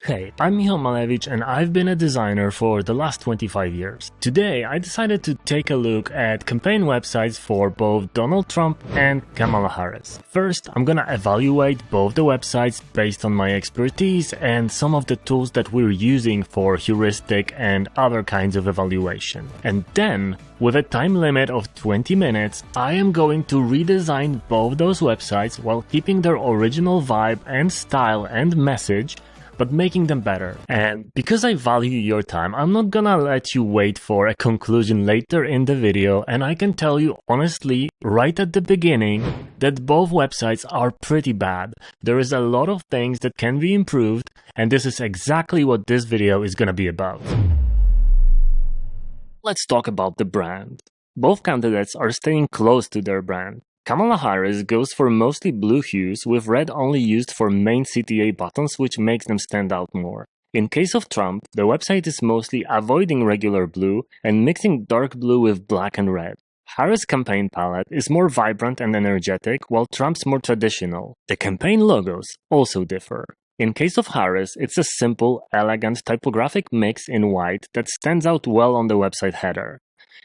Hey, I'm Kamala and I've been a designer for the last 25 years. Today, I decided to take a look at campaign websites for both Donald Trump and Kamala Harris. First, I'm gonna evaluate both the websites based on my expertise and some of the tools that we're using for heuristic and other kinds of evaluation. And then, with a time limit of 20 minutes, I am going to redesign both those websites while keeping their original vibe and style and message, but making them better. And because I value your time, I'm not gonna let you wait for a conclusion later in the video, and I can tell you honestly, right at the beginning, that both websites are pretty bad. There is a lot of things that can be improved, and this is exactly what this video is gonna be about. Let's talk about the brand. Both candidates are staying close to their brand. Kamala Harris goes for mostly blue hues, with red only used for main CTA buttons, which makes them stand out more. In case of Trump, the website is mostly avoiding regular blue and mixing dark blue with black and red. Harris' campaign palette is more vibrant and energetic, while Trump's more traditional. The campaign logos also differ. In case of Harris, it's a simple, elegant typographic mix in white that stands out well on the website header.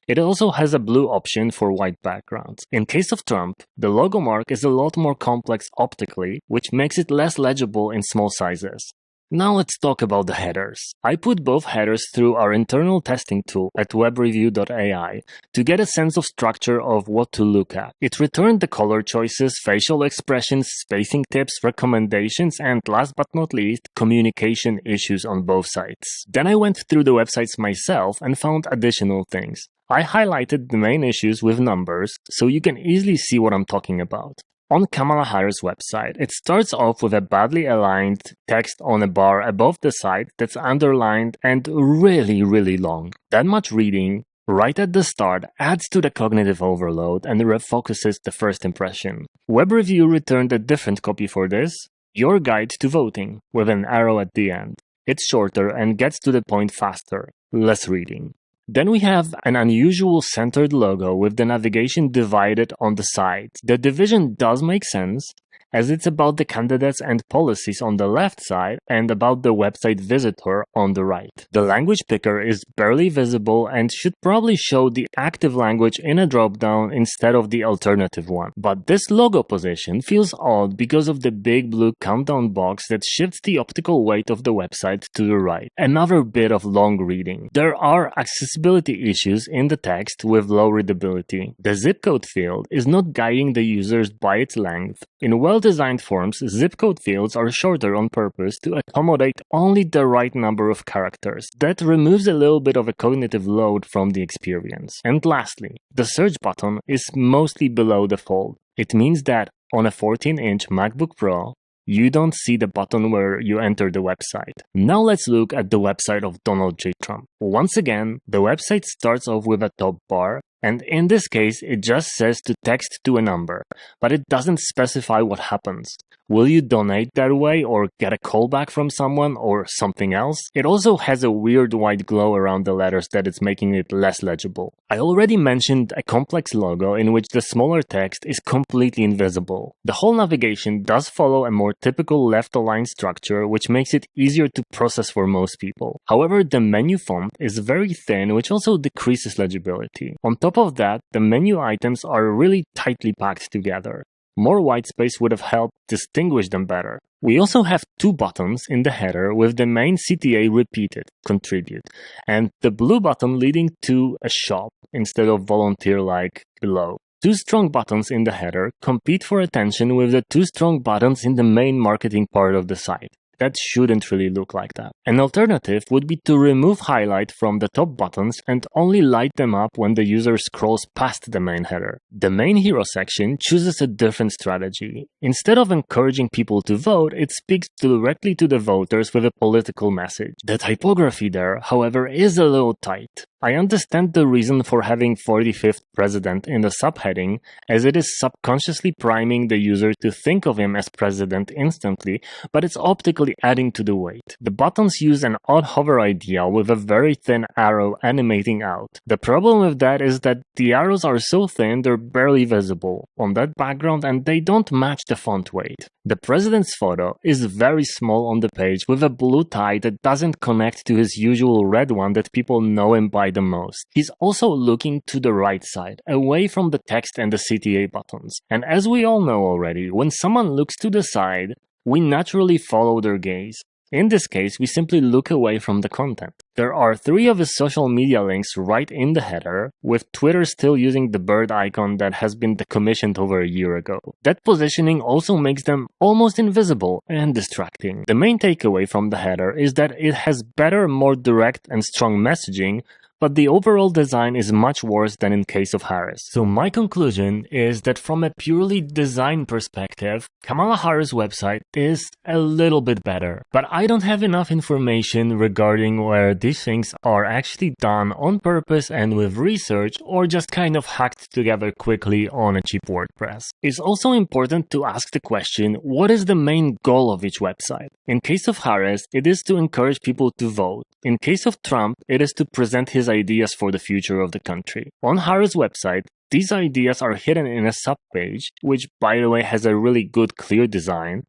It also has a blue option for white backgrounds. In case of Trump, the logo mark is a lot more complex optically, which makes it less legible in small sizes. Now let's talk about the headers. I put both headers through our internal testing tool at webreview.ai to get a sense of structure of what to look at. It returned the color choices, facial expressions, spacing tips, recommendations, and last but not least, communication issues on both sites. Then I went through the websites myself and found additional things. I highlighted the main issues with numbers, so you can easily see what I'm talking about. On Kamala Harris' website, it starts off with a badly aligned text on a bar above the site that's underlined and really long. That much reading right at the start adds to the cognitive overload and refocuses the first impression. WebReview returned a different copy for this, Your Guide to Voting, with an arrow at the end. It's shorter and gets to the point faster, less reading. Then we have an unusual centered logo with the navigation divided on the side. The division does make sense, as it's about the candidates and policies on the left side and about the website visitor on the right. The language picker is barely visible and should probably show the active language in a dropdown instead of the alternative one. But this logo position feels odd because of the big blue countdown box that shifts the optical weight of the website to the right. Another bit of long reading. There are accessibility issues in the text with low readability. The zip code field is not guiding the users by its length. In well-designed forms, zip code fields are shorter on purpose to accommodate only the right number of characters. That removes a little bit of a cognitive load from the experience. And lastly, the search button is mostly below the fold. It means that on a 14-inch MacBook Pro, you don't see the button where you enter the website. Now let's look at the website of Donald J. Trump. Once again, the website starts off with a top bar, and in this case, it just says to text to a number, but it doesn't specify what happens. Will you donate that way or get a callback from someone or something else? It also has a weird white glow around the letters that is making it less legible. I already mentioned a complex logo in which the smaller text is completely invisible. The whole navigation does follow a more typical left-aligned structure, which makes it easier to process for most people. However, the menu font is very thin, which also decreases legibility. On top of that, the menu items are really tightly packed together. More white space would have helped distinguish them better. We also have two buttons in the header with the main CTA repeated, contribute, and the blue button leading to a shop instead of volunteer like below. Two strong buttons in the header compete for attention with the two strong buttons in the main marketing part of the site. That shouldn't really look like that. An alternative would be to remove highlight from the top buttons and only light them up when the user scrolls past the main header. The main hero section chooses a different strategy. Instead of encouraging people to vote, it speaks directly to the voters with a political message. The typography there, however, is a little tight. I understand the reason for having 45th president in the subheading, as it is subconsciously priming the user to think of him as president instantly, but it's optically adding to the weight. The buttons use an odd hover idea with a very thin arrow animating out. The problem with that is that the arrows are so thin they're barely visible on that background and they don't match the font weight. The president's photo is very small on the page with a blue tie that doesn't connect to his usual red one that people know him by the most. He's also looking to the right side, away from the text and the CTA buttons. And as we all know already, when someone looks to the side, we naturally follow their gaze. In this case, we simply look away from the content. There are 3 of his social media links right in the header, with Twitter still using the bird icon that has been decommissioned over a year ago. That positioning also makes them almost invisible and distracting. The main takeaway from the header is that it has better, more direct and strong messaging, but the overall design is much worse than in case of Harris. So my conclusion is that from a purely design perspective, Kamala Harris' website is a little bit better. But I don't have enough information regarding where these things are actually done on purpose and with research, or just kind of hacked together quickly on a cheap WordPress. It's also important to ask the question, what is the main goal of each website? In case of Harris, it is to encourage people to vote. In case of Trump, it is to present his ideas for the future of the country. On Harris' website, these ideas are hidden in a subpage, which by the way has a really good clear design,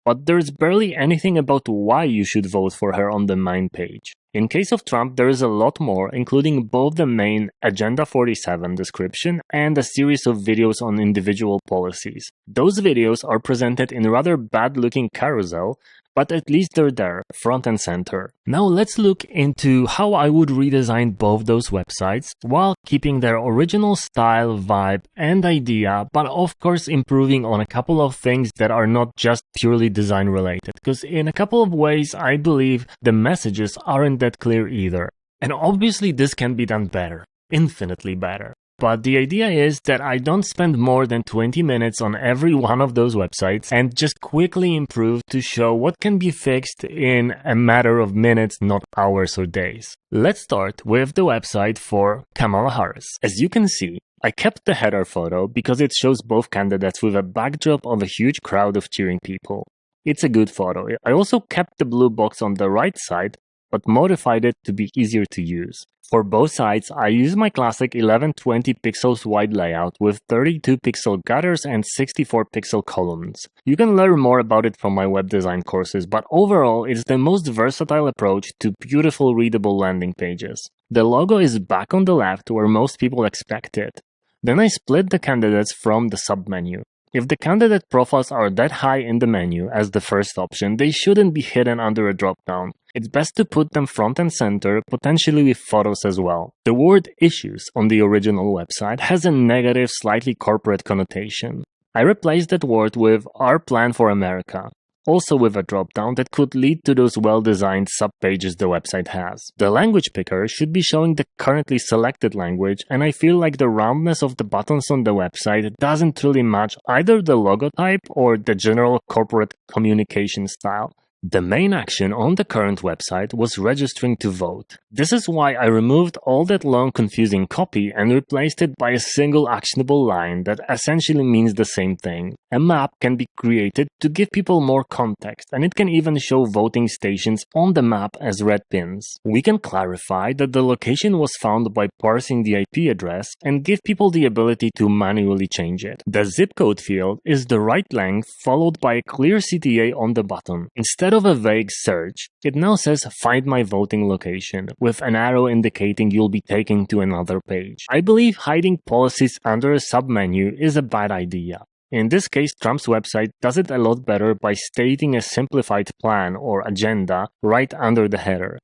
but there's barely anything about why you should vote for her on the main page. In case of Trump, there is a lot more, including both the main Agenda 47 description and a series of videos on individual policies. Those videos are presented in rather bad-looking carousel, but at least they're there, front and center. Now let's look into how I would redesign both those websites while keeping their original style, vibe, and idea, but of course improving on a couple of things that are not just purely design related, because in a couple of ways I believe the messages aren't that clear either. And obviously this can be done better, infinitely better. But the idea is that I don't spend more than 20 minutes on every one of those websites and just quickly improve to show what can be fixed in a matter of minutes, not hours or days. Let's start with the website for Kamala Harris. As you can see, I kept the header photo because it shows both candidates with a backdrop of a huge crowd of cheering people. It's a good photo. I also kept the blue box on the right side, but modified it to be easier to use. For both sides, I use my classic 1120 pixels wide layout with 32 pixel gutters and 64 pixel columns. You can learn more about it from my web design courses, but overall it's the most versatile approach to beautiful readable landing pages. The logo is back on the left where most people expect it. Then I split the candidates from the submenu. If the candidate profiles are that high in the menu as the first option, they shouldn't be hidden under a drop-down. It's best to put them front and center, potentially with photos as well. The word issues on the original website has a negative, slightly corporate connotation. I replaced that word with Our Plan for America, also with a drop-down that could lead to those well-designed subpages the website has. The language picker should be showing the currently selected language, and I feel like the roundness of the buttons on the website doesn't really match either the logo type or the general corporate communication style. The main action on the current website was registering to vote. This is why I removed all that long confusing copy and replaced it by a single actionable line that essentially means the same thing. A map can be created to give people more context, and it can even show voting stations on the map as red pins. We can clarify that the location was found by parsing the IP address and give people the ability to manually change it. The zip code field is the right length followed by a clear CTA on the bottom. Instead of a vague search, it now says find my voting location with an arrow indicating you'll be taken to another page. I believe hiding policies under a submenu is a bad idea. In this case, Trump's website does it a lot better by stating a simplified plan or agenda right under the header.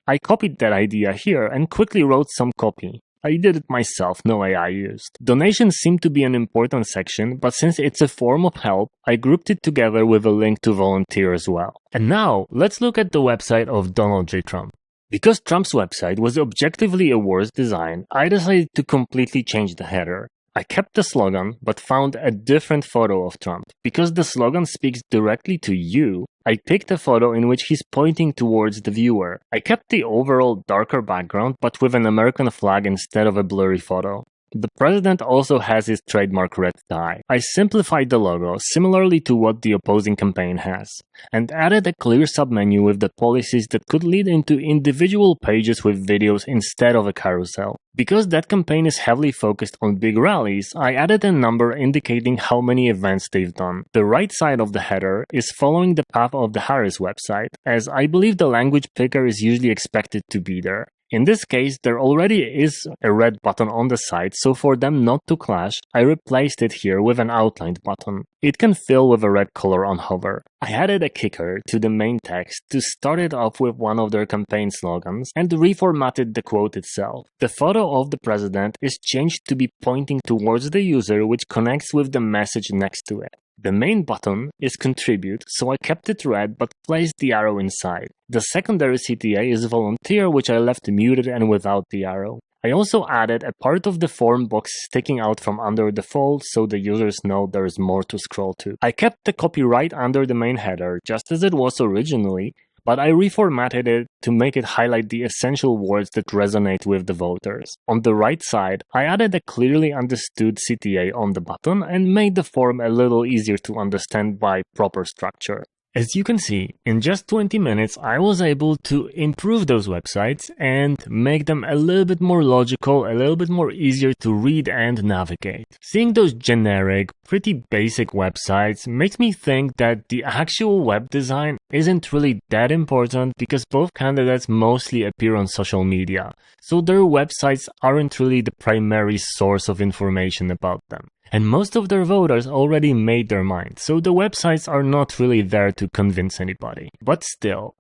I copied that idea here and quickly wrote some copy. I did it myself, no AI used. Donations seem to be an important section, but since it's a form of help, I grouped it together with a link to volunteer as well. And now, let's look at the website of Donald J. Trump. Because Trump's website was objectively a worse design, I decided to completely change the header. I kept the slogan, but found a different photo of Trump. Because the slogan speaks directly to you, I picked a photo in which he's pointing towards the viewer. I kept the overall darker background, but with an American flag instead of a blurry photo. The president also has his trademark red tie. I simplified the logo, similarly to what the opposing campaign has, and added a clear submenu with the policies that could lead into individual pages with videos instead of a carousel. Because that campaign is heavily focused on big rallies, I added a number indicating how many events they've done. The right side of the header is following the path of the Harris website, as I believe the language picker is usually expected to be there. In this case, there already is a red button on the side, so for them not to clash, I replaced it here with an outlined button. It can fill with a red color on hover. I added a kicker to the main text to start it off with one of their campaign slogans and reformatted the quote itself. The photo of the president is changed to be pointing towards the user, which connects with the message next to it. The main button is contribute, so I kept it red but placed the arrow inside. The secondary CTA is volunteer, which I left muted and without the arrow. I also added a part of the form box sticking out from under the fold so the users know there is more to scroll to. I kept the copy right under the main header, just as it was originally, but I reformatted it to make it highlight the essential words that resonate with the voters. On the right side, I added a clearly understood CTA on the button and made the form a little easier to understand by proper structure. As you can see, in just 20 minutes I was able to improve those websites and make them a little bit more logical, a little bit more easier to read and navigate. Seeing those generic, pretty basic websites makes me think that the actual web design isn't really that important because both candidates mostly appear on social media, so their websites aren't really the primary source of information about them. And most of their voters already made their mind, so the websites are not really there to convince anybody. But still,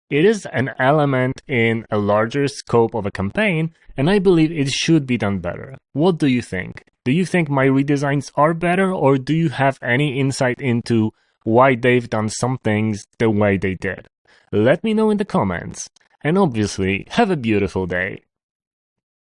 it is an element in a larger scope of a campaign, and I believe it should be done better. What do you think? Do you think my redesigns are better, or do you have any insight into why they've done some things the way they did? Let me know in the comments. And obviously, have a beautiful day.